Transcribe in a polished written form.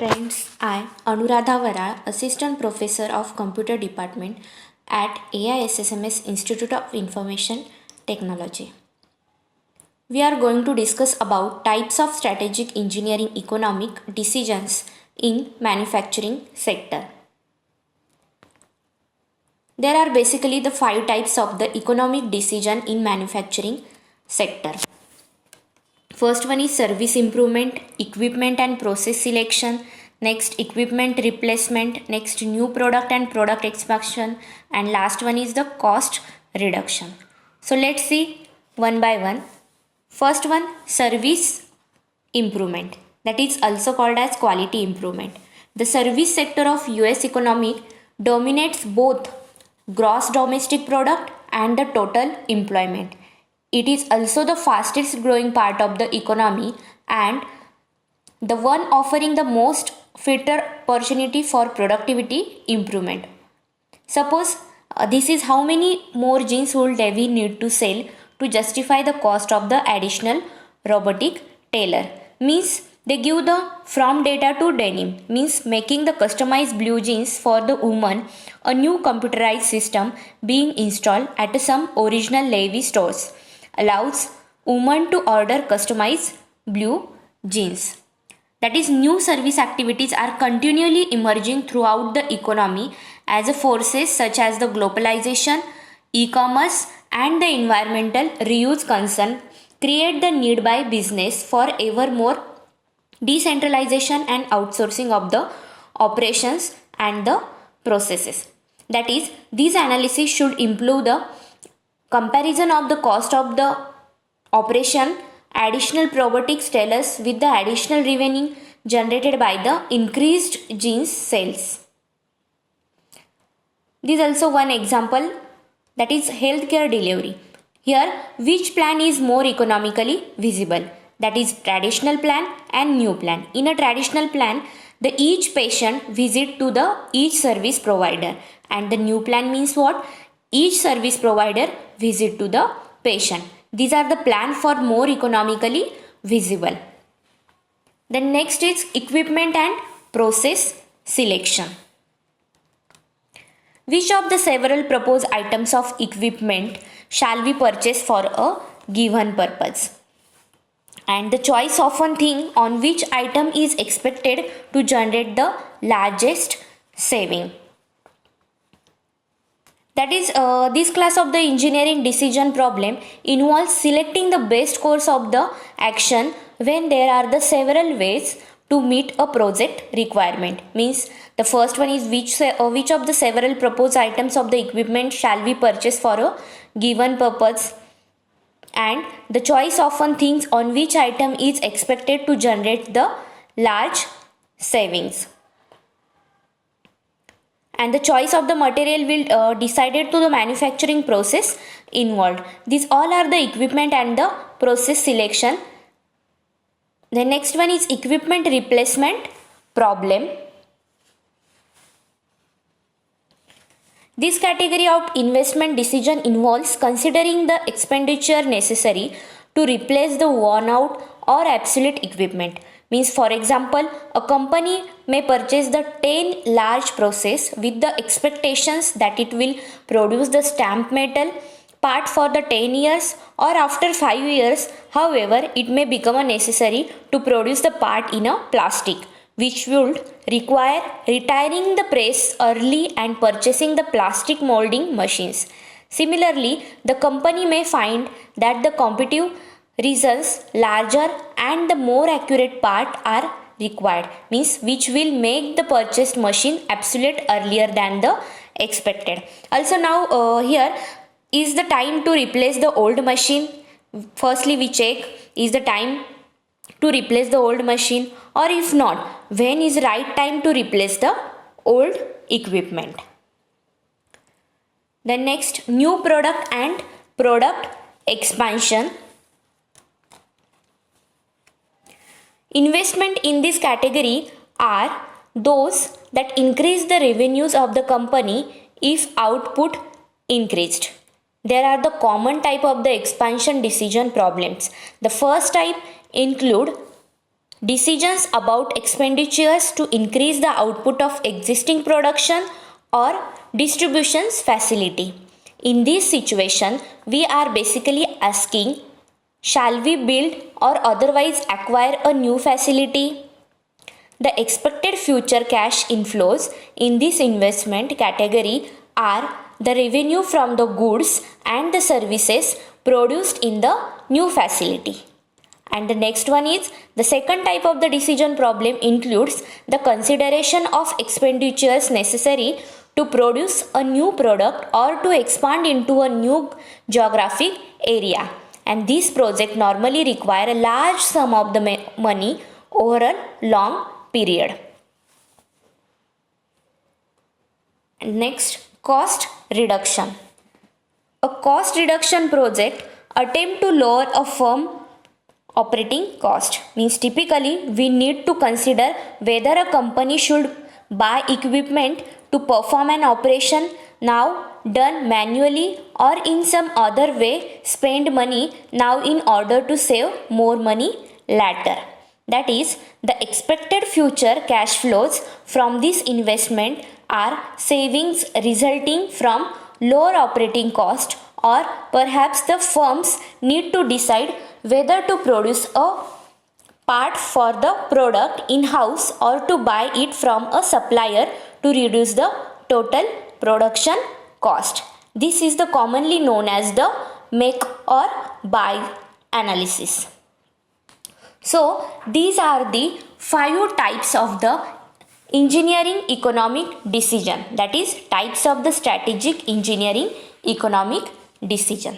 friends, I, Anuradha Varal, Assistant Professor of Computer Department at AISSMS Institute of Information Technology. We are going to discuss about types of strategic engineering economic decisions in manufacturing sector. There are basically the 5 types of the economic decision in manufacturing sector. First one is service improvement, equipment and process selection, next equipment replacement, next new product and product expansion, and last one is the cost reduction. So let's see one by one. First one, service improvement, that is also called as quality improvement. The service sector of US economy dominates both gross domestic product and the total employment. It is also the fastest growing part of the economy and the one offering the most fitter opportunity for productivity improvement. Suppose this is how many more jeans would Devi need to sell to justify the cost of the additional robotic tailor. Means they give the from data to denim, means making the customized blue jeans for the woman, a new computerized system being installed at some original Levi stores allows women to order customized blue jeans. That is, new service activities are continually emerging throughout the economy as forces such as the globalization, e-commerce and the environmental reuse concern create the need by business for ever more decentralization and outsourcing of the operations and the processes. That is, these analysis should improve the comparison of the cost of the operation, additional robotics tailors with the additional revenue generated by the increased jeans sales. This is also one example, that is healthcare delivery. Here, which plan is more economically visible? That is traditional plan and new plan. In a traditional plan, the each patient visit to the each service provider, and the new plan means what? Each service provider visit to the patient. These are the plan for more economically visible. The next is equipment and process selection. Which of the several proposed items of equipment shall we purchase for a given purpose? And the choice often think on which item is expected to generate the largest saving. That is, this class of the engineering decision problem involves selecting the best course of the action when there are the several ways to meet a project requirement. Means the first one is which of the several proposed items of the equipment shall we purchase for a given purpose, and the choice often thinks on which item is expected to generate the large savings. And the choice of the material will decided to the manufacturing process involved. These all are the equipment and the process selection. The next one is equipment replacement problem. This category of investment decision involves considering the expenditure necessary to replace the worn out or obsolete equipment. Means, for example, a company may purchase the 10 large process with the expectations that it will produce the stamp metal part for the 10 years, or after 5 years, however, it may become necessary to produce the part in a plastic, which would require retiring the press early and purchasing the plastic molding machines. Similarly, the company may find that the competitive reasons larger and the more accurate part are required, means which will make the purchased machine obsolete earlier than the expected. Also now here is the time to replace the old machine. Firstly we check is the time to replace the old machine, or if not, when is right time to replace the old equipment. The next, new product and product expansion. Investment in this category are those that increase the revenues of the company if output increased. There are the common type of the expansion decision problems. The first type include decisions about expenditures to increase the output of existing production or distributions facility. In this situation, we are basically asking, shall we build or otherwise acquire a new facility? The expected future cash inflows in this investment category are the revenue from the goods and the services produced in the new facility. And the next one is the second type of the decision problem includes the consideration of expenditures necessary to produce a new product or to expand into a new geographic area. And these projects normally require a large sum of the money over a long period. And next, cost reduction. A cost reduction project attempt to lower a firm operating cost. Means typically we need to consider whether a company should buy equipment to perform an operation now done manually or in some other way spend money now in order to save more money later. That is, the expected future cash flows from this investment are savings resulting from lower operating cost, or perhaps the firms need to decide whether to produce a part for the product in-house or to buy it from a supplier to reduce the total production cost. This is the commonly known as the make or buy analysis. So these are the 5 types of the engineering economic decision, that is types of the strategic engineering economic decision.